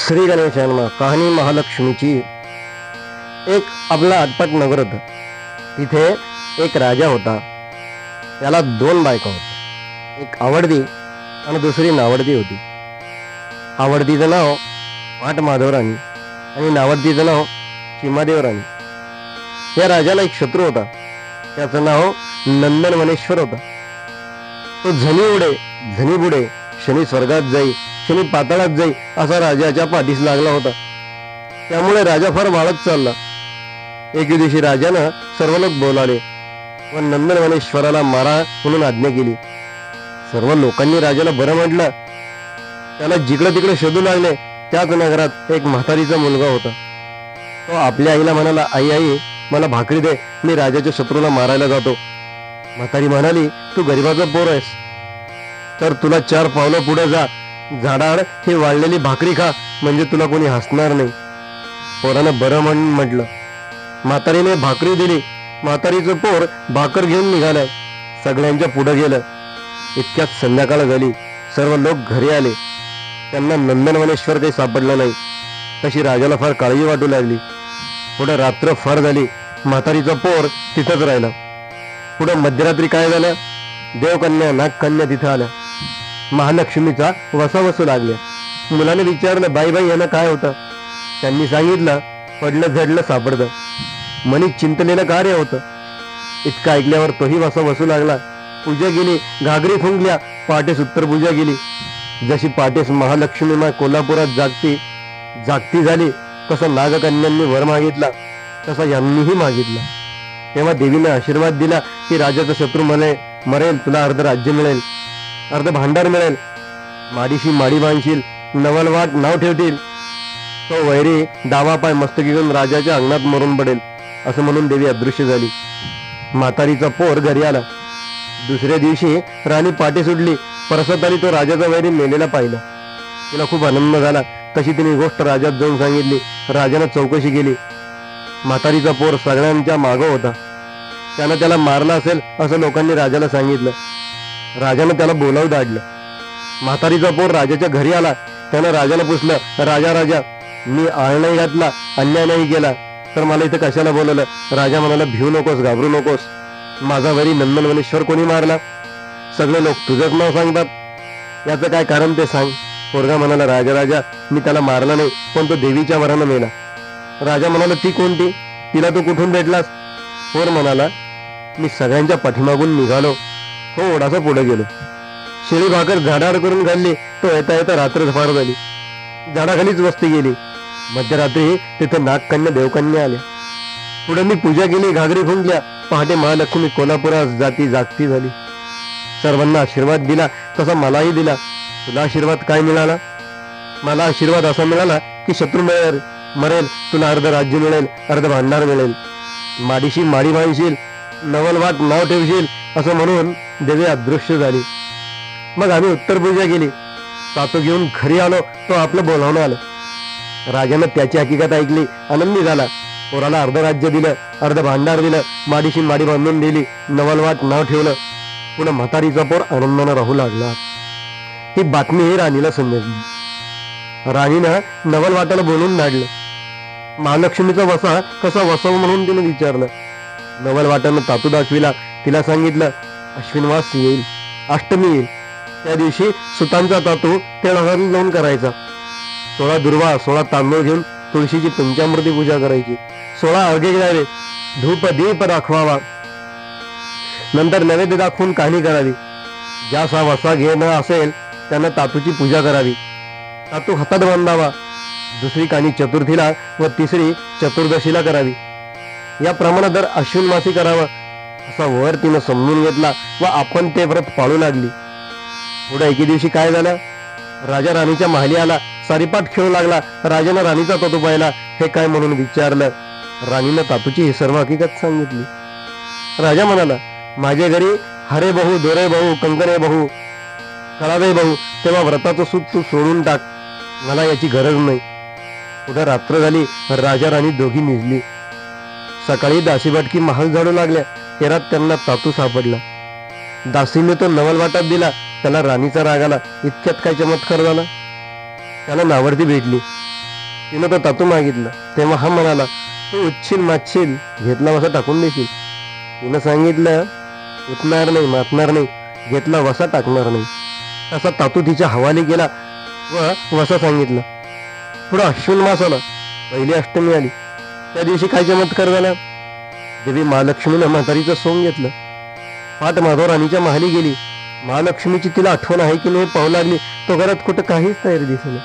श्री गणेशांना कहाणी महालक्ष्मीची. एक आपला आटपट नगर होतं. तिथे एक राजा होता. त्याला दोन बायका होत्या. एक आवडती आणि दुसरी नावडती होती. आवडतीचं नाव पाट माधवराणी आणि नावडतीचं नाव चिमादेवराणी. या राजाला एक शत्रू होता. त्याचं नाव नंदनवनेश्वर होता. तो झनी उडे झनी बुडे, शनी स्वर्गात जाई शनी पाताळात जाई असा राजाच्या पाठीस लागला होता. त्यामुळे राजा फार वाळत चालला. एक दिवशी राजानं सर्व लोक बोलावले व नंदनवनेश्वराला मारा म्हणून आज्ञा केली. सर्व लोकांनी राजाला बरं म्हटलं. त्याला जिकडं तिकडे शोधू लागले. त्याच नगरात एक म्हातारीचा मुलगा होता. तो आपल्या आईला म्हणाला, आई आई मला भाकरी दे, मी राजाच्या शत्रूला मारायला जातो. म्हातारी म्हणाली, तू गरीबाचा पोर आहेस तर तुला 4 पावलं पुढे जा, झाडावर ही वाळलेली भाकरी खा, म्हणजे तुला कोणी हसणार नाही. पोरानं बरं म्हणून म्हटलं. म्हातारीने भाकरी दिली. म्हातारीचं पोर भाकर घेऊन निघालं. सगळ्यांच्या पुढे गेलं. इतक्यात संध्याकाळ झाली. सर्व लोक घरी आले. त्यांना नंदनवनेश्वर काही सापडलं नाही. तशी राजाला फार काळजी वाटू लागली. पुढे रात्र फार झाली. म्हातारीचा पोर तिथंच राहिला. पुढे मध्यरात्री काय झालं, देवकन्या नागकन्या तिथं आल्या. महालक्ष्मीचा वसा वसू लागल्या. मुलाने विचारलं, बाई बाई यानं काय होतं? त्यांनी सांगितलं, पडलं झडलं सापडतं. मनी चिंतलेलं कार्य होतं. इतकं ऐकल्यावर तोही वसा वसू लागला. पूजा केली, घागरी फुंकल्या. पहाटेस उत्तर पूजा केली. जशी पहाटेस महालक्ष्मी माय कोल्हापुरात जागती झाली, तसं नागकन्यांनी वर मागितला तसा यांनीही मागितला. तेव्हा देवीने आशीर्वाद दिला की राजाचा शत्रू मरेल, तुला अर्ध राज्य मिळेल, अर्ध भांडार मिळेल, माडीशी माडी बांधशील, नवलवाट नाव ठेवतील, तो वैरी डावा पाय मस्तकी घेऊन राजाच्या अंगणात मरून पडेल, असं म्हणून देवी अदृश्य झाली. म्हातारीचा पोर घरी आला. दुसऱ्या दिवशी राणी पाठी सुटली. परसत आली तो राजाचा वैरी मेलेला पाहिला. तिला खूप आनंद झाला. तशी तिने गोष्ट राजात जाऊन सांगितली. राजानं चौकशी केली. म्हातारीचा पोर सगळ्यांच्या मागं होता. त्यानं त्याला मारला असेल असं लोकांनी राजाला सांगितलं. राजानं त्याला बोलावून धाडलं. म्हातारीचा पोर राजाच्या घरी आला. त्यानं राजाला पुसलं, राजा मी आळ नाही घातला, अन्याय नाही केला, तर मला इथं कशाला बोलवलं? राजा म्हणाला, भिऊ नकोस, घाबरू नकोस, माझा वरी नंदनवनेश्वर कोणी मारला? सगळे लोक तुझंच नाव सांगतात, याचं काय कारण ते सांग. पोरगा म्हणाला, राजा मी त्याला मारला नाही, पण तो देवीच्या वरानं मेला. राजा म्हणाला, ती कोणती? तिला तू कुठून भेटलास? पोर म्हणाला, मी सगळ्यांच्या पाठीमागून निघालो, थोडासा पुढे गेलो, शिळी भाकर झाडावर करून घालली, तो येता येता रात्र फार झाली, झाडाखालीच वस्ती गेली. मध्यरात्री तिथे नागकन्या देवकन्या आल्या. पुढे मी पूजा केली, घागरी फुंकल्या. पहाटे महालक्ष्मी कोल्हापुरात जागती झाली. सर्वांना आशीर्वाद दिला तसा मलाही दिला. तुला आशीर्वाद काय मिळाला? मला आशीर्वाद असा मिळाला की शत्रू मरेल, तुला अर्ध राज्य मिळेल, अर्ध भांडार मिळेल, माडीशी माडी बांधशील, नवलवाट नाव ठेवशील, असं म्हणून देवी अदृश्य झाली. मग आम्ही उत्तर पूजा केली. सातो घेऊन घरी आलो. तो आपलं बोलावणं आलं. राजानं त्याची हकीकत ऐकली, आनंदी झाला. पोराला अर्ध राज्य दिलं, अर्ध भांडार दिलं, माडीशी माडी बांधून दिली, नवलवाट नाव ठेवलं. पुन्हा म्हातारीचा पोर आनंदानं राहू लागला. ही बातमी राणीला समजली. राणीनं नवलवाटाला बोलून धाडलं. महालक्ष्मीचा वसा कसा वसाव म्हणून तिने विचारलं. नवलवाटानं तातू दाखविला. तिला सांगितलं, अश्विनवास येईल, अष्टमी येईल, त्या दिवशी सुतांचा तातू तेळाला लावून करायचा. 16 दुर्वा 16 तांदूळ घेऊन तुळशीची पंचामृती पूजा करायची. 16 अर्घ्य घ्यावे, धूप दीप दाखवावा, नंतर नैवेद्य दाखवून कहाणी करावी. ज्याचा वसा घेणं असेल त्यानं तातूची पूजा करावी. तातू हातात बांधावा. दुसरी कहाणी चतुर्थीला व तिसरी चतुर्दशीला करावी. याप्रमाणे दर अश्विन मासी करावं, असा वर तिनं समजून घेतला व आपण ते व्रत पाळू लागली. पुढे एके दिवशी काय झालं, राजा राणीच्या महाली आला. सारीपाट खेळू लागला. राजानं राणीचा तातू पाहिला. हे काय म्हणून विचारलं. राणीनं तातूची ही सर्व हकीकत सांगितली. राजा म्हणाला, माझ्या घरी हरे बहु, दोरे बहु, कंकणे बहु, कळावे बहु, तेव्हा व्रताचं सूत तू सोडून टाक, मला याची गरज नाही. पुढे रात्र झाली. राजा राणी दोघी निजली. सकाळी दासीभटकी महाल झाडू लागल्या. तेरात त्यांना तातू सापडला. दासीने तो नवलवाटात दिला. त्याला राणीचा राग आला. इतक्यात काय चमत्कार झाला, त्याला नावडती भेटली. तिनं तो तातू मागितलं. तेव्हा हा म्हणाला, तू उच्छील मागशील, घेतला वसा टाकून देशील. तिनं सांगितलं, उठणार नाही, मातणार नाही, घेतला वसा टाकणार नाही. तसा तातू तिच्या हवाली गेला व वसा सांगितलं. पुढं अश्विन मास आला, पहिली अष्टमी आली. त्या दिवशी काय चमत्कार झाला. देवी महालक्ष्मीनं म्हातारीचं सोंग घेतलं. पाट माधव राणीच्या महाली गेली. महालक्ष्मीची तिला आठवण आहे की नाही पाहू लागली, तो घरात कुठं काहीच तयारी दिसली.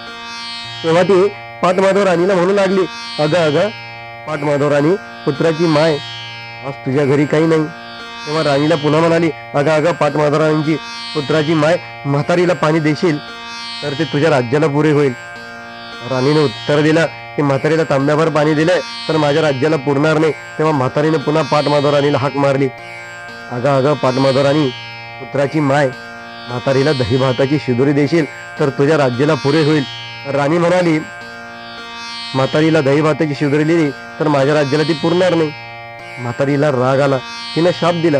तेव्हा ती पाट माधव राणीला म्हणू लागली, अगं अगं पाट माधव राणी, पुत्राची माय, आज तुझ्या घरी काही नाही. तेव्हा राणीला पुन्हा म्हणाली, अगं अगं पाट माधव राणीची पुत्राची माय, म्हातारीला पाणी देशील तर ते तुझ्या राज्याला पुरे होईल. राणीने उत्तर दिलं की म्हातारीला तांब्याभर पाणी दिलंय तर माझ्या राज्याला पुरणार नाही. तेव्हा म्हातारीने पुन्हा पाट माधव राणीला हाक मारली, अगं अगं पाट माधव राणी, पुत्राची माय, म्हातारीला दही भाताची शिदोरी देशील तर तुझ्या राज्याला पुरे होईल. राणी म्हणाली, म्हातारीला दही भाताची शिदोरी दिली तर माझ्या राज्याला ती पुरणार नाही. म्हातारीला राग आला. तिने शाप दिला.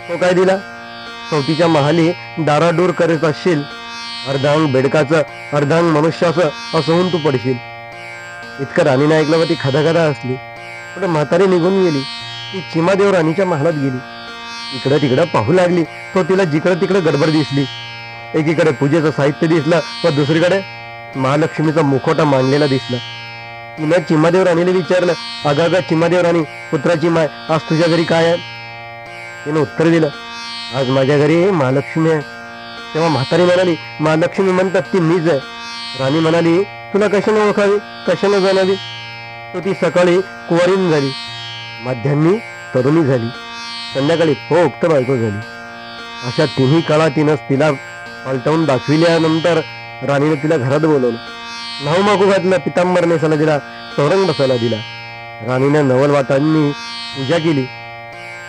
तो काय दिला, चौथीच्या महाली दाराडूर करत असशील, अर्धांग बेडकाचं अर्धांग मनुष्याचं असं होऊन तू पडशील. इतकं राणीने ऐकलं व ती खदाखदा असली. पुढे म्हातारी निघून गेली. ती चिमादेव राणीच्या महालात गेली. इकडं तिकडं पाहू लागली. तो तिला जिकडं तिकडं गडबड दिसली. एकीकडे पूजेचं साहित्य दिसलं व दुसरीकडे महालक्ष्मीचा मुखोटा मांडलेला दिसला. तिनं चिमादेव राणीला विचारलं, अगं अगं चिमादेव राणी, पुत्राची माय, आज तुझ्या घरी काय आहे. तिनं उत्तर दिलं, आज माझ्या घरी महालक्ष्मी आहे. तेव्हा म्हातारी म्हणाली, महालक्ष्मी म्हणतात ती मीच आहे. राणी म्हणाली, तुला कशाने ओळखावी, कशाने जाणावी. तो ती सकाळी कुंवारीन झाली, मध्यान्नी तरुणी झाली, संध्याकाळी पोक्त बायको झाली. अशा तिन्ही काळा तिला पलटवून दाखविल्यानंतर राणीने तिला घरात बोलवलं. नाव मागू घातलं, पितांबर नेसायला दिला, चौरंग बसायला दिला. राणीने नवलवाटांनी पूजा केली.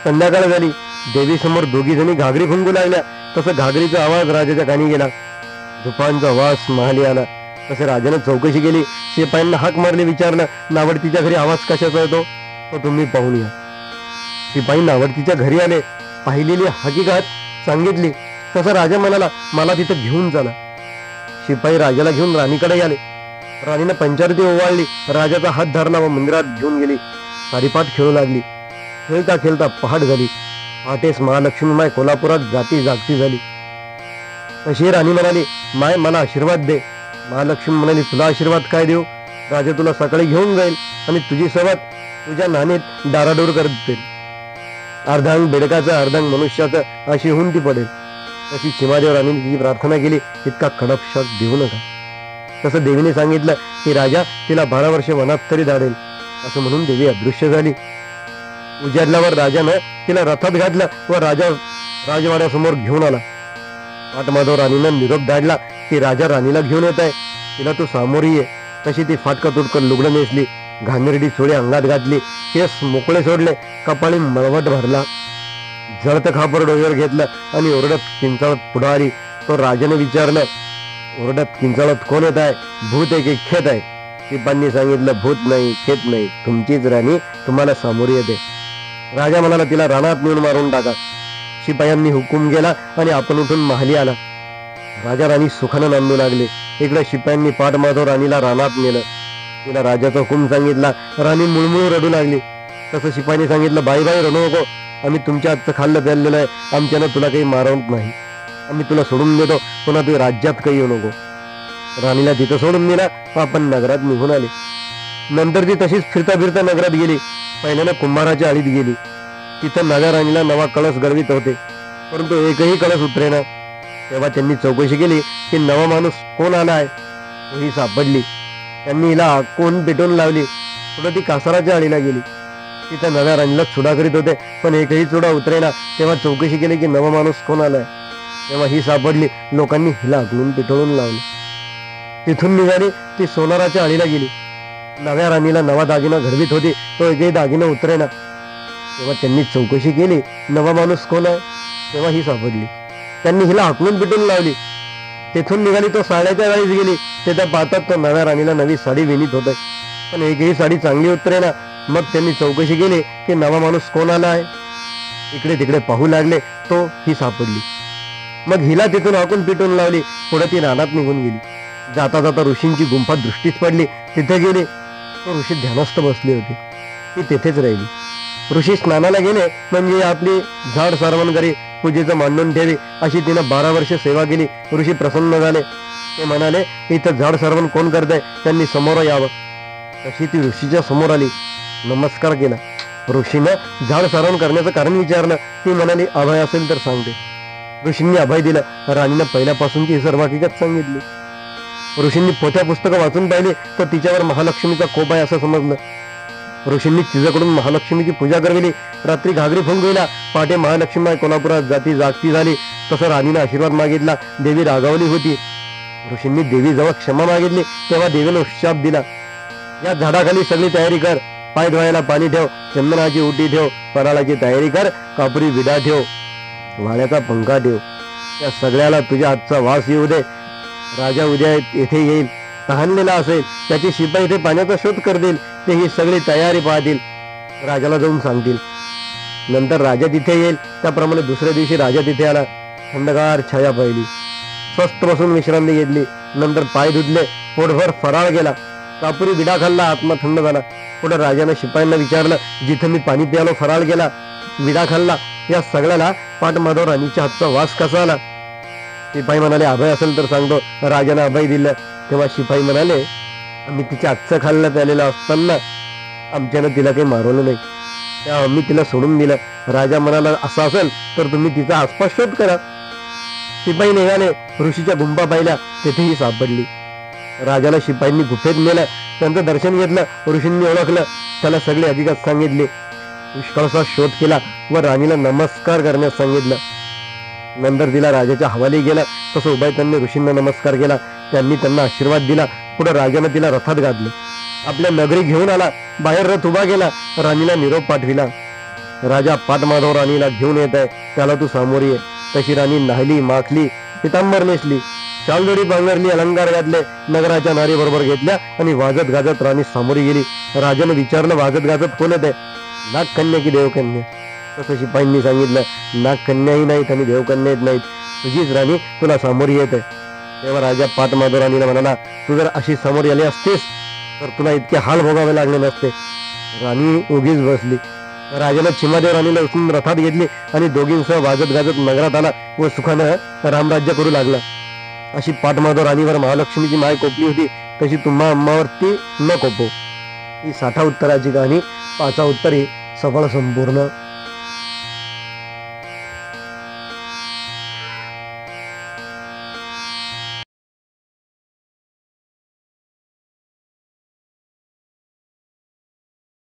संध्याकाळ झाली. देवीसमोर दोघी जणी घागरी फुंकू लागल्या. तसं घागरीचा आवाज राजाच्या कानी गेला. झुपांचा वास महाली आला. तसे राजाने चौकशी केली. शिपायांना हाक मारली. विचारलं, नावडतीच्या घरी आवाज कशाचा येतो, तो तुम्ही पाहून या. शिपाई नावडतीच्या घरी आले. पाहिलेली हकीकत सांगितली. तसं राजा म्हणाला, मला तिथं घेऊन चला. शिपाई राजाला घेऊन राणीकडे आले. राणीने पंचारती ओवाळली. राजाचा हात धरला व मंदिरात घेऊन गेली. सारीपाट खेळू लागली. खेळता खेळता पहाट झाली. पहाटेस महालक्ष्मी माय कोल्हापुरात जागती झाली. तशी राणी म्हणाली, माय मला आशीर्वाद दे. महालक्ष्मी म्हणाली, तुला आशीर्वाद काय देऊ. राजा तुला सकाळी घेऊन जाईल आणि तुझी सवत तुझ्या नाणीत डाराडोर करत देईल. अर्धांग बेडकाचं अर्धांग मनुष्याचं अशी होऊन ती पडेल. तशी चिमादेव राणीने तिची प्रार्थना केली, इतका कडक शॉक देऊ नका. तसं देवीने सांगितलं की राजा तिला 12 वर्ष वनात तरी धाडेल. असं म्हणून देवी अदृश्य झाली. उजाडल्यावर राजानं तिला रथात घातलं व राजवाड्यासमोर घेऊन आला. पाटमाधव राणीनं निरोप धाडला की राजा राणीला घेऊन येत आहे, तिला तू सामोरी ये. तशी ती फाटका तुटकन लुगडं नेसली, घाणेरडी चोळी अंगात घातली, केस मोकळे सोडले, कपाळी मळवट भरला, जळत खापर डोक्यावर घेतलं आणि ओरडत किंचाळत पुढं आली. तो राजाने विचारलं, ओरडत किंचाळत कोण येत आहे, भूत आहे की खेत आहे. शिपांनी सांगितलं, भूत नाही, खेत नाही, तुमचीच राणी तुम्हाला सामोरी येते. राजा म्हणाला, तिला रानात नेऊन मारून टाका. शिपायांनी हुकूम केला आणि आपण उठून महाली आला. राजा राणी सुखानं नांदू लागले. इकडे शिपायांनी पाटमाधव राणीला रानात नेलं. तिला राजाचा हुकूम सांगितला. राणी मुळमुळ रडू लागली. तसं शिपायांनी सांगितलं, बाई बाई रडू नको, आम्ही तुमच्या हातचं खाल्लं प्यालेलं आहे, आमच्यानं तुला काही मारवत नाही, आम्ही तुला सोडून देतो, पुन्हा तू राज्यात काही येऊ नको. राणीला तिथं सोडून दिला व आपण नगरात निघून आले. नंतर ती तशीच फिरता फिरता नगरात गेली. पहिल्यानं कुंभाराच्या आळीत गेली. तिथं नव्या राणीला नवा कळस गळवीत होते, परंतु एकही कळस उतरेना. तेव्हा त्यांनी चौकशी केली की नवा माणूस कोण आलाय. ही सापडली. त्यांनी हिला कोण पेटवून लावली. पुढे ती कासाराच्या आळीला गेली. तिथं नव्या राणीला चुडा करीत होते, पण एकही चुडा उतरेना. तेव्हा चौकशी केली की नवा माणूस कोण आलाय. तेव्हा ही सापडली. लोकांनी हिला आगलून पेटवून लावलं. तिथून निघाली. ती सोनाराच्या आळीला गेली. नव्या राणीला नवा दागिना घडवीत होती, तो एकही दागिना उतरेना. तेव्हा त्यांनी चौकशी केली, नवा माणूस कोण आहे. तेव्हा ही सापडली. त्यांनी हिला हाकलून पिटून लावली. तेथून निघाली. तो साड्याच्या गाडीत गेली. ते त्या पाहतात तो नव्या राणीला नवी साडी विणीत होत, पण एकही साडी चांगली उतरेना. मग त्यांनी चौकशी केली की नवा माणूस कोण आला आहे. इकडे तिकडे पाहू लागले, तो ही सापडली. मग हिला तिथून हाकून पिटून लावली. पुढे ती रानात निघून गेली. जाता जाता ऋषींची गुंफा दृष्टीस पडली. तिथे गेली तर ऋषी ध्यानस्थ बसली होती. ती तेथेच राहिली. ऋषी स्नानाला गेले म्हणजे आपली झाड सारवण करी पूजेचं मांडून ठेवी अशी तिनं 12 वर्ष सेवा केली. ऋषी प्रसन्न झाले. ते म्हणाले, इथं झाड सारवण कोण करताय, त्यांनी समोर यावं. तशी ती ऋषीच्या समोर आली. नमस्कार केला. ऋषीनं झाड सारवण करण्याचं कारण विचारलं. ती म्हणाली, अभय असेल तर सांगते. ऋषींनी अभय दिलं. राणीनं पहिल्यापासूनची सर्व हकीकत सांगितली. ऋषींनी पोथ्या पुस्तकं वाचून पाहिली तर तिच्यावर महालक्ष्मीचा कोप आहे असं समजलं. ऋषींनी तिच्याकडून महालक्ष्मीची पूजा करविली. रात्री घागरी फुंकविला. पहाटे महालक्ष्मी कोल्हापुरात जागती झाली. तसं राणीनं आशीर्वाद मागितला. देवी रागावली होती. ऋषींनी देवीजवळ क्षमा मागितली. तेव्हा देवीनं शाप दिला, या झाडाखाली सगळी तयारी कर. पाय धुवायला पाणी ठेव, चंदनाची ओटी ठेव, फराळाची तयारी कर, कापरी विडा ठेव, वाड्याचा पंखा ठेव. या सगळ्याला तुझ्या हातचा वास येऊ दे. राजा उद्या येथे येईल. तहानलेला असेल. त्याची शिपाई इथे पाण्याचा शोध करतील. ते ही सगळी तयारी पाहतील. राजाला जाऊन सांगतील. नंतर राजा तिथे येईल. त्याप्रमाणे दुसऱ्या दिवशी राजा तिथे आला. थंडगार छाया पाहिली. स्वस्त बसून विश्रांती घेतली. नंतर पाय धुतले. पोटभर फराळ गेला. कापुरी विडा खाल्ला. आत्मा थंड झाला. पुढे राजाने शिपायांना विचारलं, जिथं मी पाणी प्यालो, फराळ गेला, विडा खाल्ला, या सगळ्याला पाटमाधव राणीच्या हातचा वास कसा आला? शिपाई म्हणाले, अभय असेल तर सांगतो. राजाने अभय दिलं. तेव्हा शिपाई म्हणाले, आम्ही तिच्या हातचं खाल्लं प्यालेलं असताना आमच्यानं तिला काही मारवलं नाही. तेव्हा आम्ही तिला सोडून दिलं. राजा म्हणाला, असं असेल तर तुम्ही तिचा आसपास शोध करा. शिपाई निघाले. ऋषीच्या गुंफा पाहिल्या. तेथेही सापडली. राजाला शिपाईंनी गुफेत नेलं. त्यांचं दर्शन घेतलं. ऋषींनी ओळखलं. त्याला सगळी हकीकत सांगितली. पुष्कळसा शोध केला व राणीला नमस्कार करण्यास सांगितलं. नंतर तिला राजाच्या हवाली गेलं. तसं उभय त्यांनी ऋषींना नमस्कार केला. त्यांनी त्यांना आशीर्वाद दिला. पुढे राजानं तिला रथात घातलं. आपल्या नगरी घेऊन आला. बाहेर रथ उभा केला. राणीला निरोप पाठविला. राजा पाटमाधव राणीला घेऊन येत आहे, त्याला तू सामोरी ये. तशी राणी नाहली, माखली, पितांबर नेसली, शालजोडी पांघरली, अलंकार घातले, नगराच्या नारी बरोबर घेतल्या आणि वाजत गाजत राणी सामोरी गेली. राजाने विचारलं, वाजत गाजत कोण येत आहे? नागकन्या की देवकन्या? तसं शिपाईंनी सांगितलं, नागकन्याही नाहीत आणि देवकन्या येत नाहीत, तुझीच राणी तुला सामोरी येत आहे. तेव्हा राजा पाटमाधव राणीला म्हणाला, तू जर अशी सामोरी आली असतेस तर तुला इतके हाल भोगावे लागले नसते. राणी उगीच बसली. राजाला चिमादेव राणीला उचलून रथात घेतली आणि दोघींसह वाजत गाजत नगरात आला व सुखानं रामराज्य करू लागला. अशी पाटमाधव राणीवर महालक्ष्मीची माय कोपली होती, तशी तुम्हा अम्मावरती न कोपो. ही 60 उत्तराची कहाणी. 5 उत्तरी सफळ संपूर्ण.